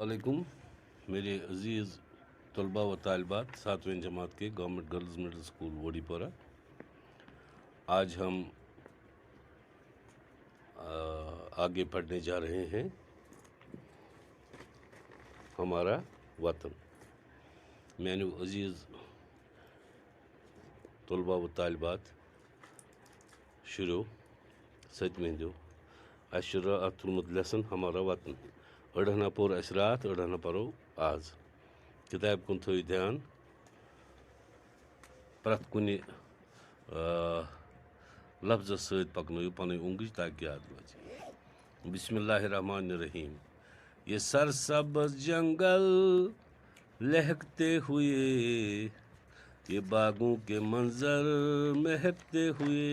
वालेकुम मेरे अजीज़ तलबा व तालिबात 7वीं जमात के गवर्नमेंट गर्ल्स मिडिल स्कूल वोडीपोरा। आज हम आगे पढ़ने जा रहे हैं हमारा वतन। मैंने अजीज़ तलबा व तालिबात शुरू सतमें दो अशरा अतुलमत लेसन हमारा वतन अड़हना पोर अस रात अड़हना परो आज। किताब कुन थो ध्यान प्रत कुनि लफ्ज़ सत पकनो पन उंगज ताकि याद रोज। बिस्मिल्लाहिर्रहमानिर्रहीम। ये सरसब्ज़ जंगल लहकते हुए, ये बागों के मंजर महकते हुए।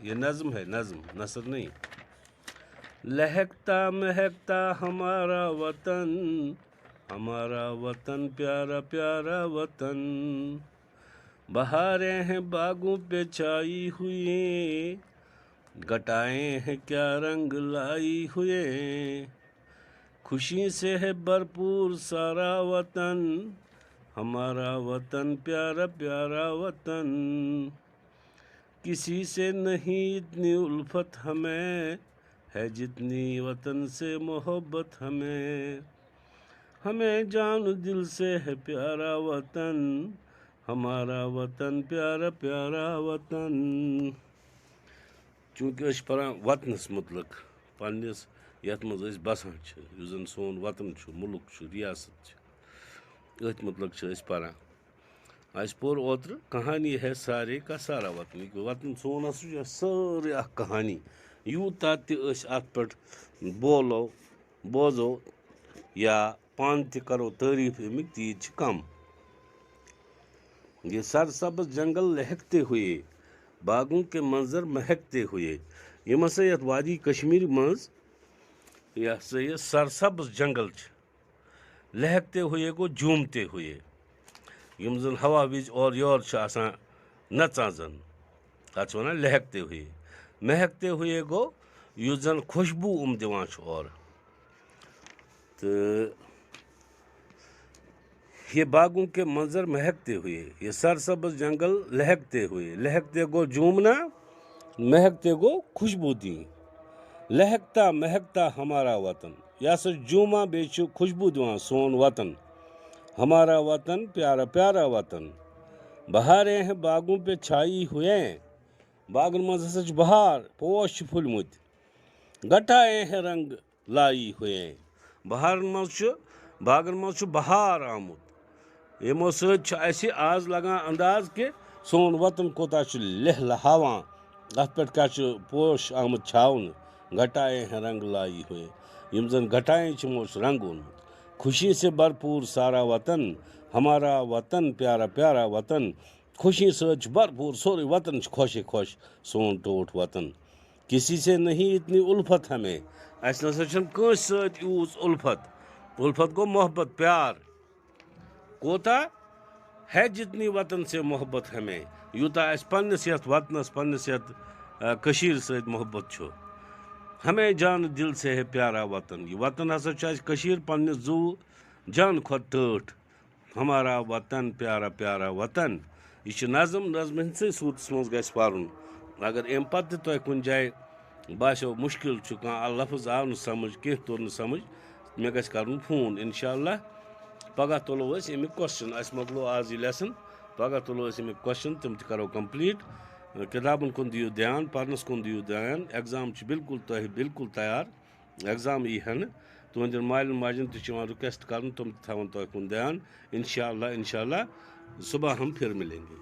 ये नज़्म है, नज़्म नसर नहीं। लहकता महकता हमारा वतन प्यारा प्यारा वतन। बहारें हैं बागों पे छाई हुई, घटाएं हैं क्या रंग लाई हुए। खुशी से है भरपूर सारा वतन, हमारा वतन प्यारा प्यारा वतन। किसी से नहीं इतनी उल्फत हमें, है जितनी वतन से मोहब्बत हमें। हमें जान दिल से है प्यारा वतन, हमारा वतन प्यारा प्यारा वतन। चूँकि अस परान वतनस मुतलक पन्निस यथ मज अस बसान युस जन सोन वतन मुल्क रियासत अथ मुतलक अस परान। अस पोर ओत्र कहानी है सारे का सारा वतन। वतन सोन हसा सारे अख कहानी। यूता तस अत पे बोलो बोजो या पान त करो तारीफ अमिक तीज कम। ये सरसब्ज़ जंगल लहकते हुए, बागों के मंजर महकते हुए। यम हसा यथ वादी कश्मीर मज यह हसा यह सरसब्ज़ जंगल लहकते हुए गो झूमते हुए। यम जन हवा विज और योर नचान जन तथ वन लहकते हुए। महकते हुए गो युस जन खुशबू दिवान और। तो ये बागों के मंजर महकते हुए, ये सरसब्ज़ जंगल लहकते हुए। लहकते गो झूमना, महकते गो खुशबू दी। लहकता महकता हमारा वतन, यह झूमा बे खुशबू दिवान सोन वतन। हमारा वतन प्यारा प्यारा वतन। बहारें हैं बागों पे छाई हुए, बागन मज हसा बहार पोश फुलमुत। घटाएं हैं रंग लाई हुए, बहार मज बागन मज बहार आमुत। यमो सत आज लगान अंदाज के सोन वतन कोता लहलहावान, अत पे क्या पोश आमुत छावन। घटाएं हैं रंग लाई हुए, यम जन घटाएं मोश रंग ओनमुत। खुशी से भरपूर सारा वतन, हमारा वतन प्यारा प्यारा वतन। खुशी से भरपूर सोरे वतन खुश खुश सोन टोट वतन। किसी से नहीं इतनी उल्फत हमें, अस नस यूज उल्फत। उल्फत गो मोहब्बत प्यार। कोता है जितनी वतन से मोहब्बत हमें, यूता अस पन्निस यथ वतनस पन्निस यथ कशीर सत मोहब्बत छो। हमें जान दिल से है प्यारा वतन। ये वतन हसा कशीर पन्निस जू जान खुद टठ। हमारा वतन प्यारा प्यारा वतन। यह नज़म नज़म सूरत मज गस पारुन। अगर अम पत तुह कुन जाए बासो मुश्किल लफ्ज़ आव न समझ कह तोर न समझ, मे गस करन फोन। इंशाअल्लाह पगह तुलो अमिक क्वेश्चन। अस मकलो आज यह लेसन, पगह तुलो अमिक क्वेश्चन, तम करो कंप्लीट। किताबन कुन दियो ध्यान, पढ़नस कुन दियो ध्यान। एग्जाम बिल्कुल तुह बिल्कुल तैयार। एग्जाम यी हन तुहद मालन माजन तक रिक्वेस्ट कर, तुम थवन तुह कुन ध्यान। इंशाअल्लाह इंशाअल्लाह सुबह हम फिर मिलेंगे।